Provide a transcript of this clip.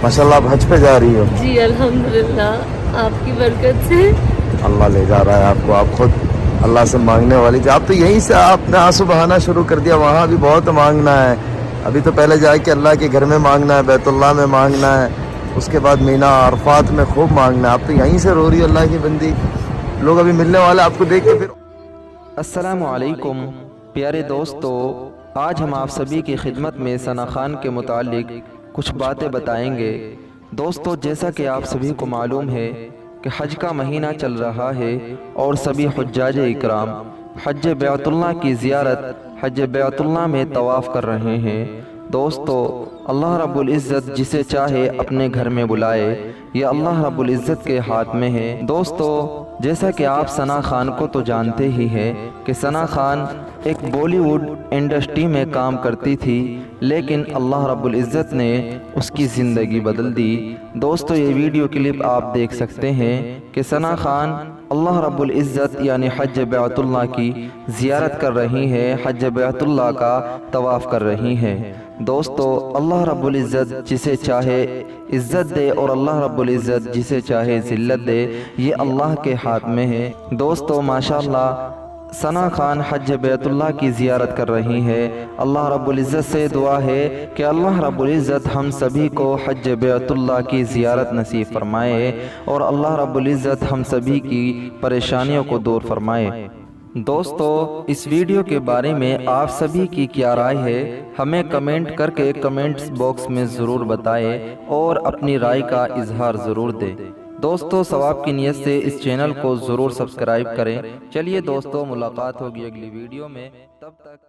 माशाल्लाह आप हज पे जा रही हो। जी अल्हम्दुलिल्लाह, आपकी बरकत से। अल्लाह ले जा रहा है आपको, आप खुद अल्लाह से मांगने वाली थी। आप तो यहीं से आपने आंसू बहाना शुरू कर दिया। वहाँ भी बहुत मांगना है, अभी तो पहले जाके अल्लाह के घर में मांगना है, बैतुल्लाह में मांगना है, उसके बाद मीना अरफात में खूब मांगना है। आप तो यहीं से रो रही हो अल्लाह की बंदी। लोग अभी मिलने वाले आपको देख के फिर। अस्सलामु अलैकुम प्यारे दोस्तों, आज हम आप सभी की खिदमत में सना खान के मुतालिक कुछ बातें बताएंगे। दोस्तों, जैसा कि आप सभी को मालूम है कि हज का महीना चल रहा है और सभी हुज्जाज इकराम हज बैतुल्लाह की ज़ियारत हज बैतुल्लाह में तवाफ़ कर रहे हैं। दोस्तों, अल्लाह रब्बुल इज़्ज़त जिसे चाहे अपने घर में बुलाए, ये अल्लाह रब्बुल इज़्ज़त के हाथ में है। दोस्तों, जैसा कि आप सना खान को तो जानते ही हैं कि सना खान एक बॉलीवुड इंडस्ट्री में काम करती थी, लेकिन अल्लाह रब्बुल इज़्ज़त ने उसकी ज़िंदगी बदल दी। दोस्तों, ये वीडियो क्लिप आप देख सकते हैं कि सना खान अल्लाह रब्बुल इज़्ज़त यानी हज बैतुल्लाह की ज़ियारत कर रही है, हज बैतुल्लाह का तवाफ़ कर रही हैं। दोस्तों, अल्लाह रब्बुल इज़्ज़त जिसे चाहे इज़्ज़त दे और अल्लाह रब्बुल इज़्ज़त जिसे चाहे ज़िल्लत दे, ये अल्लाह के हाथ में है। दोस्तों, माशाअल्लाह सना खान हज बैतुल्लाह की ज़ियारत कर रही है। अल्लाह रब्बुल इज़्ज़त से दुआ है कि अल्लाह रब्बुल इज़्ज़त हम सभी को हज बैतुल्लाह की ज़ियारत नसीब फरमाए और अल्लाह रब्बुल इज़्ज़त हम सभी की परेशानियों को दूर फरमाए। दोस्तों, इस वीडियो के बारे में आप सभी की क्या राय है, हमें कमेंट करके कमेंट्स बॉक्स में ज़रूर बताएं और अपनी राय का इजहार ज़रूर दें। दोस्तों, सवाब की नीयत से इस चैनल को ज़रूर सब्सक्राइब करें। चलिए दोस्तों, मुलाकात होगी अगली वीडियो में, तब तक